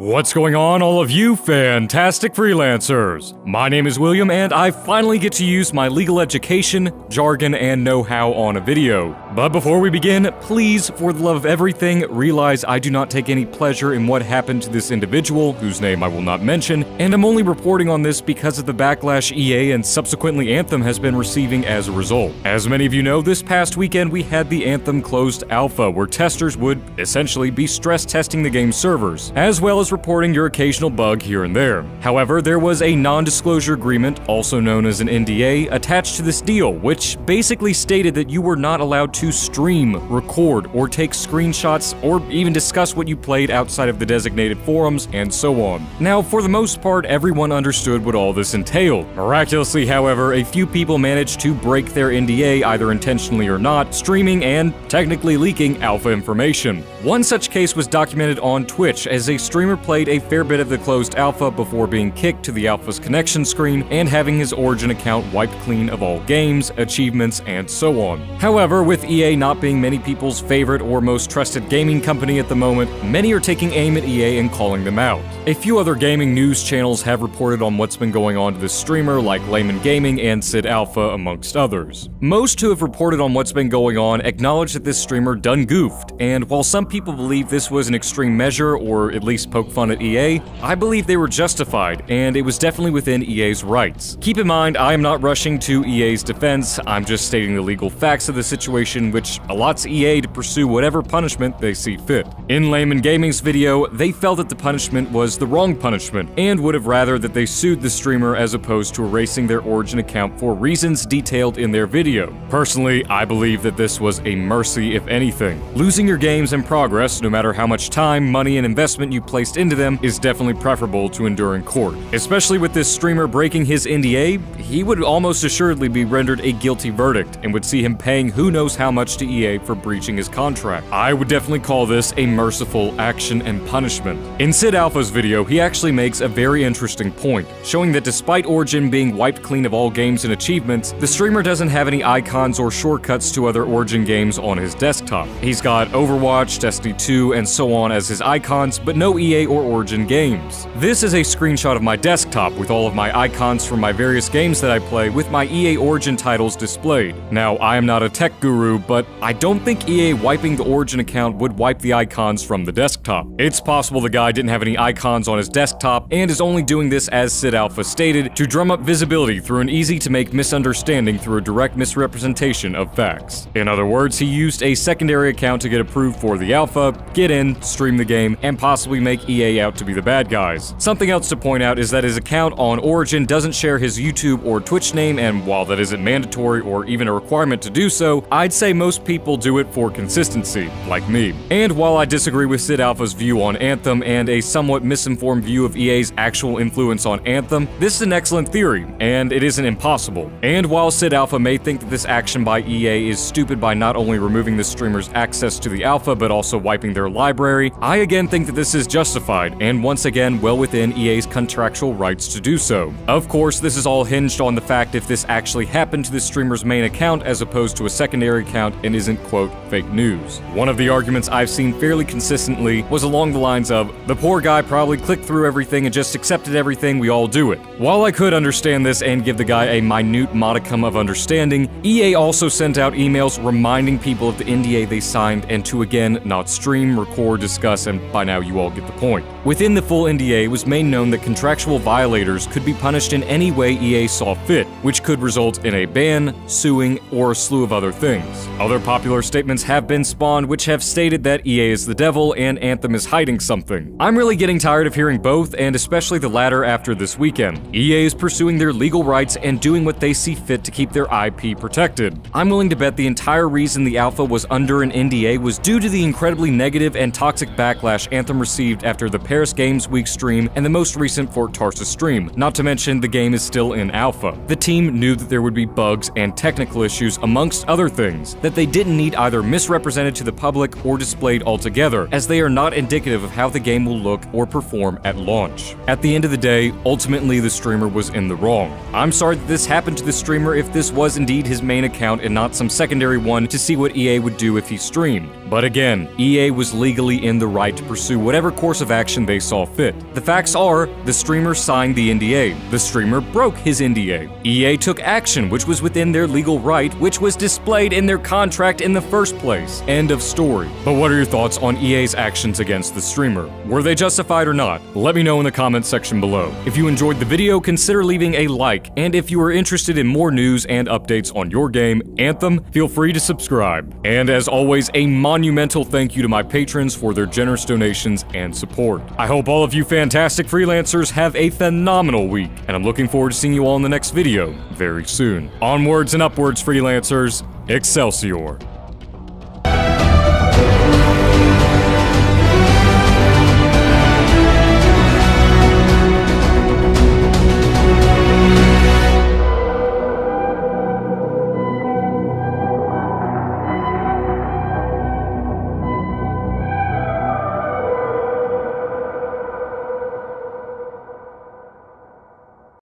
What's going on, all of you fantastic freelancers? My name is William, and I finally get to use my legal education, jargon, and know-how on a video. But before we begin, please, for the love of everything, realize I do not take any pleasure in what happened to this individual, whose name I will not mention, and I'm only reporting on this because of the backlash EA and subsequently Anthem has been receiving as a result. As many of you know, this past weekend we had the Anthem closed alpha, where testers would essentially be stress testing the game's servers, as well as reporting your occasional bug here and there. However, there was a non-disclosure agreement, also known as an NDA, attached to this deal, which basically stated that you were not allowed to stream, record, or take screenshots, or even discuss what you played outside of the designated forums, and so on. Now, for the most part, everyone understood what all this entailed. Miraculously, however, a few people managed to break their NDA, either intentionally or not, streaming and technically leaking alpha information. One such case was documented on Twitch, as a streamer played a fair bit of the closed alpha before being kicked to the alpha's connection screen and having his Origin account wiped clean of all games, achievements, and so on. However, with EA not being many people's favorite or most trusted gaming company at the moment, many are taking aim at EA and calling them out. A few other gaming news channels have reported on what's been going on to this streamer, like Layman Gaming and Sid Alpha, amongst others. Most who have reported on what's been going on acknowledge that this streamer done goofed, and while some people believe this was an extreme measure, or at least poke fun at EA, I believe they were justified, and it was definitely within EA's rights. Keep in mind, I am not rushing to EA's defense, I'm just stating the legal facts of the situation, which allots EA to pursue whatever punishment they see fit. In Layman Gaming's video, they felt that the punishment was the wrong punishment, and would have rather that they sued the streamer as opposed to erasing their Origin account for reasons detailed in their video. Personally, I believe that this was a mercy, if anything. Losing your games in progress, no matter how much time, money, and investment you placed into them, is definitely preferable to endure in court. Especially with this streamer breaking his NDA, he would almost assuredly be rendered a guilty verdict, and would see him paying who knows how much to EA for breaching his contract. I would definitely call this a merciful action and punishment. In Sid Alpha's video, he actually makes a very interesting point, showing that despite Origin being wiped clean of all games and achievements, the streamer doesn't have any icons or shortcuts to other Origin games on his desktop. He's got Overwatch, Destiny 2, and so on as his icons, but no EA or Origin games. This is a screenshot of my desktop with all of my icons from my various games that I play, with my EA Origin titles displayed. Now, I am not a tech guru, but I don't think EA wiping the Origin account would wipe the icons from the desktop. It's possible the guy didn't have any icons on his desktop and is only doing this, as Sid Alpha stated, to drum up visibility through an easy-to-make misunderstanding through a direct misrepresentation of facts. In other words, he used a secondary account to get approved for the alpha, get in, stream the game, and possibly make EA out to be the bad guys. Something else to point out is that his account on Origin doesn't share his YouTube or Twitch name, and while that isn't mandatory or even a requirement to do so, I'd say most people do it for consistency, like me. And while I disagree with Sid Alpha's view on Anthem and a somewhat misinformed view of EA's actual influence on Anthem, this is an excellent theory, and it isn't impossible. And while Sid Alpha may think that this action by EA is stupid by not only removing the streamer's access to the alpha but also wiping their library, I again think that this is justified, and once again well within EA's contractual rights to do so. Of course, this is all hinged on the fact if this actually happened to the streamer's main account as opposed to a secondary account and isn't, quote, fake news. One of the arguments I've seen fairly consistently was along the lines of, the poor guy probably clicked through everything and just accepted everything, we all do it. While I could understand this and give the guy a minute modicum of understanding, EA also sent out emails reminding people of the NDA they signed and to again not stream, record, discuss, and by now you all get the point. Within the full NDA, it was made known that contractual violators could be punished in any way EA saw fit, which could result in a ban, suing, or a slew of other things. Other popular statements have been spawned which have stated that EA is the devil and Anthem is hiding something. I'm really getting tired of hearing both, and especially the latter after this weekend. EA is pursuing their legal rights and doing what they see fit to keep their IP protected. I'm willing to bet the entire reason the alpha was under an NDA was due to the incredibly negative and toxic backlash Anthem received after the Paris Games Week stream and the most recent Fort Tarsus stream, not to mention the game is still in alpha. The team knew that there would be bugs and technical issues amongst other things that they didn't need either misrepresented to the public or displayed altogether, as they are not not indicative of how the game will look or perform at launch. At the end of the day, ultimately the streamer was in the wrong. I'm sorry that this happened to the streamer if this was indeed his main account and not some secondary one to see what EA would do if he streamed. But again, EA was legally in the right to pursue whatever course of action they saw fit. The facts are, the streamer signed the NDA. The streamer broke his NDA. EA took action, which was within their legal right, which was displayed in their contract in the first place. End of story. But what are your thoughts on EA's actions against the streamer? Were they justified or not? Let me know in the comments section below. If you enjoyed the video, consider leaving a like, and if you are interested in more news and updates on your game, Anthem, feel free to subscribe. And as always, a monumental thank you to my patrons for their generous donations and support. I hope all of you fantastic freelancers have a phenomenal week, and I'm looking forward to seeing you all in the next video very soon. Onwards and upwards, freelancers. Excelsior.